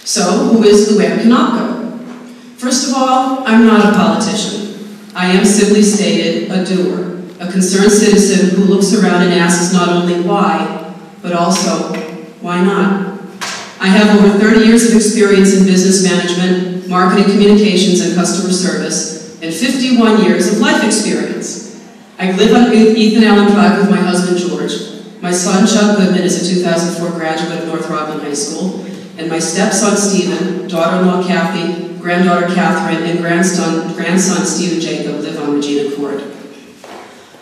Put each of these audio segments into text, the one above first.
So, who is Luanne Konopko? First of all, I'm not a politician. I am, simply stated, a doer, a concerned citizen who looks around and asks not only why, but also, why not? I have over 30 years of experience in business management, marketing communications, and customer service, and 51 years of life experience. I live on Ethan Allen Drive with my husband, George. My son, Chuck Goodman, is a 2004 graduate of North Rockland High School, and my stepson, Stephen, daughter-in-law, Kathy, granddaughter, Catherine, and grandson, Stephen Jacob, live on Regina Court.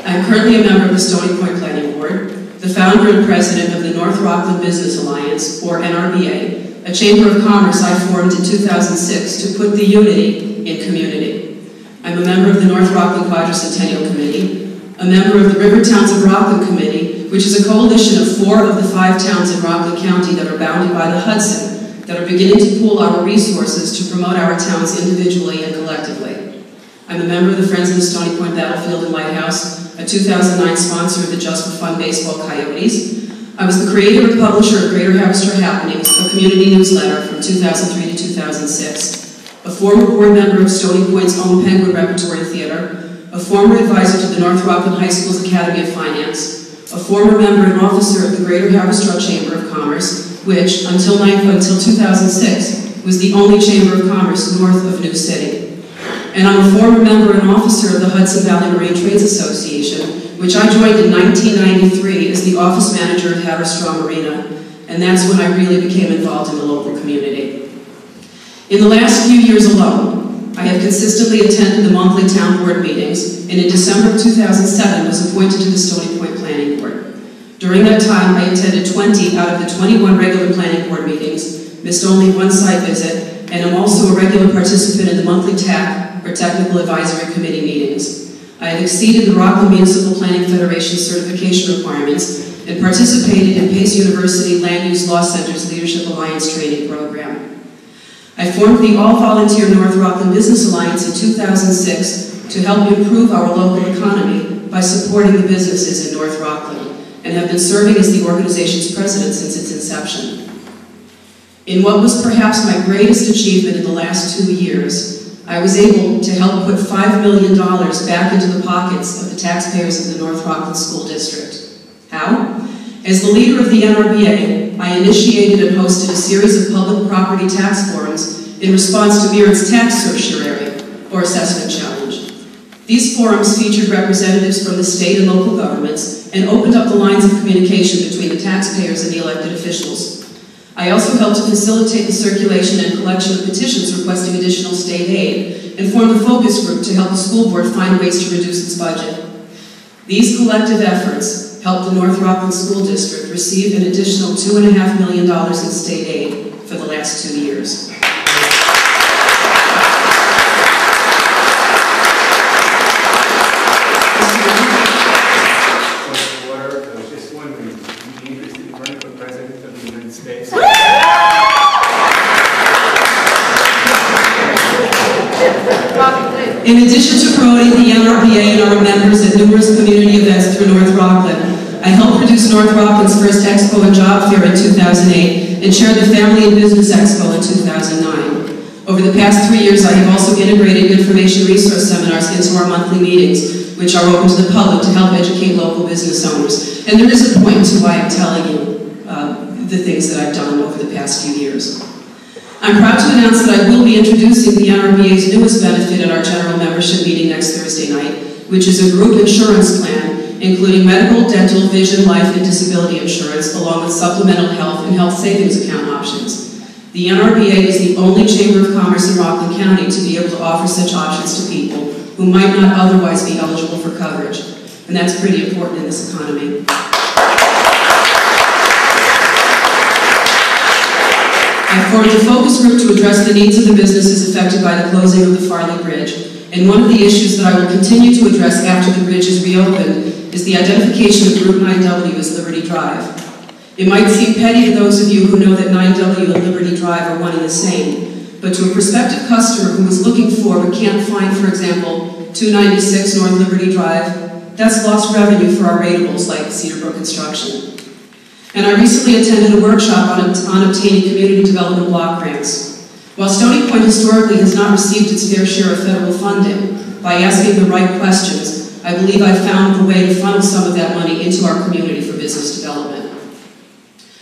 I am currently a member of the Stony Point Planning Board, the founder and president of the North Rockland Business Alliance, or NRBA, a chamber of commerce I formed in 2006 to put the unity in community. I'm a member of the North Rockland Quadricentennial Committee, a member of the River Towns of Rockland Committee, which is a coalition of 4 of the 5 towns in Rockland County that are bounded by the Hudson, that are beginning to pool our resources to promote our towns individually and collectively. I'm a member of the Friends of the Stony Point Battlefield and Lighthouse, a 2009 sponsor of the Just for Fun Baseball Coyotes. I was the creator and publisher of Greater Haverstraw Happenings, a community newsletter from 2003 to 2006, a former board member of Stony Point's own Penguin Repertory Theater, a former advisor to the North Rockland High School's Academy of Finance, a former member and officer of the Greater Haverstraw Chamber of Commerce, which, until 2006, was the only chamber of commerce north of New City. And I'm a former member and officer of the Hudson Valley Marine Trades Association, which I joined in 1993 as the office manager of Haverstraw Marina, and that's when I really became involved in the local community. In the last few years alone, I have consistently attended the monthly town board meetings, and in December of 2007 was appointed to the Stony Point Planning Board. During that time, I attended 20 out of the 21 regular planning board meetings, missed only 1 site visit, and am also a regular participant in the monthly TAC, or Technical Advisory Committee meetings. I have exceeded the Rockland Municipal Planning Federation certification requirements and participated in Pace University Land Use Law Center's Leadership Alliance training program. I formed the all-volunteer North Rockland Business Alliance in 2006 to help improve our local economy by supporting the businesses in North Rockland, and have been serving as the organization's president since its inception. In what was perhaps my greatest achievement in the last 2 years, I was able to help put $5 million back into the pockets of the taxpayers of the North Rockland School District. How? As the leader of the NRBA, I initiated and hosted a series of public property tax forums in response to Mirrod's tax certiorari, or assessment challenge. These forums featured representatives from the state and local governments and opened up the lines of communication between the taxpayers and the elected officials. I also helped to facilitate the circulation and collection of petitions requesting additional state aid and formed a focus group to help the school board find ways to reduce its budget. These collective efforts helped the North Rockland School District receive an additional $2.5 million in state aid for the last 2 years. In addition to promoting the NRBA and our members at numerous community events through North Rockland, I helped produce North Rockland's first Expo and Job Fair in 2008 and chaired the Family and Business Expo in 2009. Over the past 3 years, I have also integrated information resource seminars into our monthly meetings, which are open to the public to help educate local business owners. And there is a point to why I'm telling you the things that I've done over the past few years. I'm proud to announce that I will be introducing the NRBA's newest benefit at our general membership meeting next Thursday night, which is a group insurance plan, including medical, dental, vision, life, and disability insurance, along with supplemental health and health savings account options. The NRBA is the only chamber of commerce in Rockland County to be able to offer such options to people who might not otherwise be eligible for coverage, and that's pretty important in this economy. I formed a focus group to address the needs of the businesses affected by the closing of the Farley Bridge, and one of the issues that I will continue to address after the bridge is reopened is the identification of Route 9W as Liberty Drive. It might seem petty to those of you who know that 9W and Liberty Drive are one and the same, but to a prospective customer who is looking for but can't find, for example, 296 North Liberty Drive, that's lost revenue for our ratables like Cedarbrook Construction. And I recently attended a workshop on obtaining community development block grants. While Stony Point historically has not received its fair share of federal funding, by asking the right questions, I believe I've found the way to funnel some of that money into our community for business development.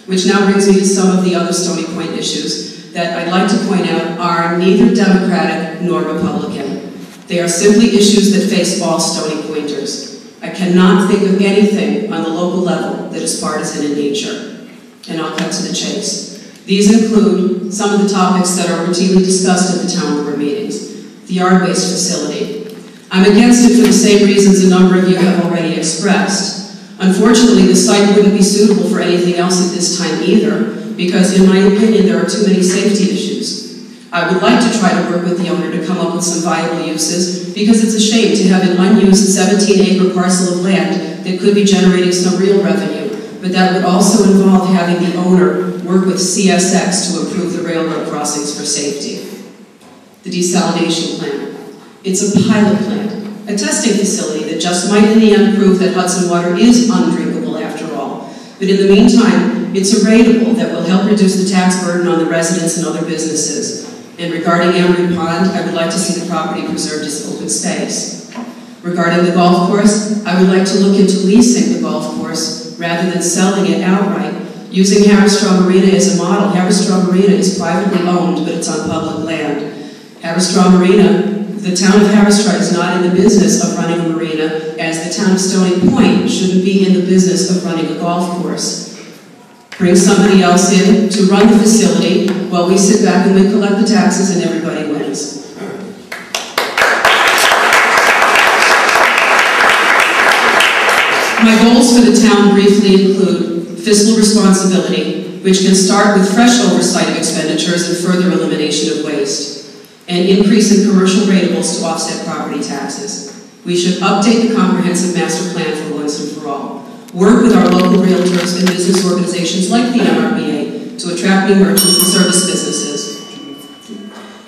Which now brings me to some of the other Stony Point issues that I'd like to point out are neither Democratic nor Republican. They are simply issues that face all Stony Pointers. I cannot think of anything on the local level that is partisan in nature. And I'll cut to the chase. These include some of the topics that are routinely discussed at the town board meetings. The yard waste facility. I'm against it for the same reasons a number of you have already expressed. Unfortunately, the site wouldn't be suitable for anything else at this time either, because in my opinion, there are too many safety issues. I would like to try to work with the owner to come up with some viable uses, because it's a shame to have an unused 17-acre parcel of land that could be generating some real revenue, but that would also involve having the owner work with CSX to improve the railroad crossings for safety. The desalination plant. It's a pilot plant, a testing facility that just might in the end prove that Hudson water is undrinkable after all. But in the meantime, it's a rateable that will help reduce the tax burden on the residents and other businesses. And regarding Amory Pond, I would like to see the property preserved as open space. Regarding the golf course, I would like to look into leasing the golf course rather than selling it outright. Using Haverstraw Marina as a model, Haverstraw Marina is privately owned, but it's on public land. Haverstraw Marina, the town of Haverstraw is not in the business of running a marina, as the town of Stony Point shouldn't be in the business of running a golf course. Bring somebody else in to run the facility while we sit back and we collect the taxes and everybody wins. My goals for the town briefly include fiscal responsibility, which can start with fresh oversight of expenditures and further elimination of waste, and increase in commercial rateables to offset property taxes. We should update the comprehensive master plan for once and for all. Work with our local realtors and business organizations like the NRBA to attract new merchants and service businesses.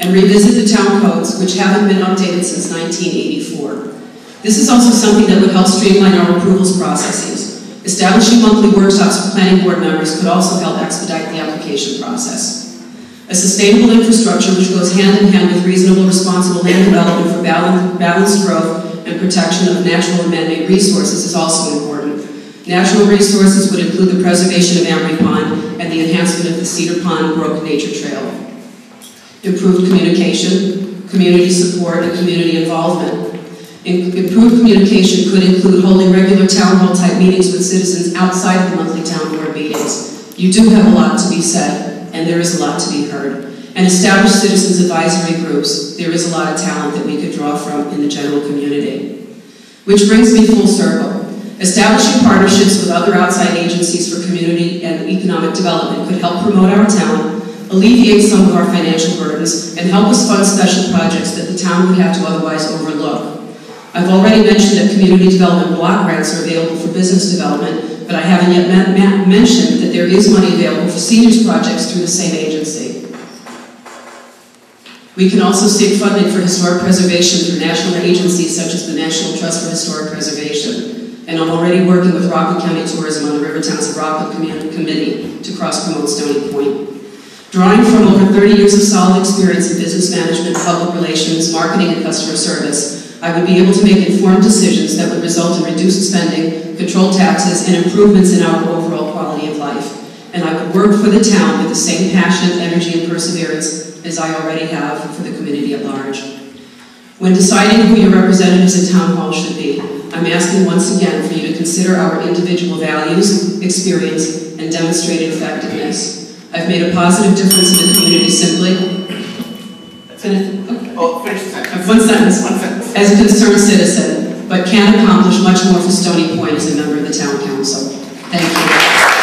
And revisit the town codes, which haven't been updated since 1984. This is also something that would help streamline our approvals processes. Establishing monthly workshops for planning board members could also help expedite the application process. A sustainable infrastructure which goes hand in hand with reasonable, responsible land development for balanced growth and protection of natural and man-made resources is also important. Natural resources would include the preservation of Amory Pond and the enhancement of the Cedar Pond Brook Nature Trail. Improved communication, community support, and community involvement. Improved communication could include holding regular town hall type meetings with citizens outside of the monthly town board meetings. You do have a lot to be said, and there is a lot to be heard. And establish citizens advisory groups. There is a lot of talent that we could draw from in the general community. Which brings me full circle. Establishing partnerships with other outside agencies for community and economic development could help promote our town, alleviate some of our financial burdens, and help us fund special projects that the town would have to otherwise overlook. I've already mentioned that community development block grants are available for business development, but I haven't yet mentioned that there is money available for seniors projects through the same agency. We can also seek funding for historic preservation through national agencies such as the National Trust for Historic Preservation. And I'm already working with Rockland County Tourism on the River Towns of Rockland Committee to cross-promote Stony Point. Drawing from over 30 years of solid experience in business management, public relations, marketing, and customer service, I would be able to make informed decisions that would result in reduced spending, controlled taxes, and improvements in our overall quality of life. And I would work for the town with the same passion, energy, and perseverance as I already have for the community at large. When deciding who your representatives in town hall should be, I'm asking once again for you to consider our individual values, experience, and demonstrated effectiveness. I've made a positive difference in the community simply. Finish the sentence. One sentence. One sentence. As a concerned citizen, but can accomplish much more for Stony Point as a member of the town council. Thank you.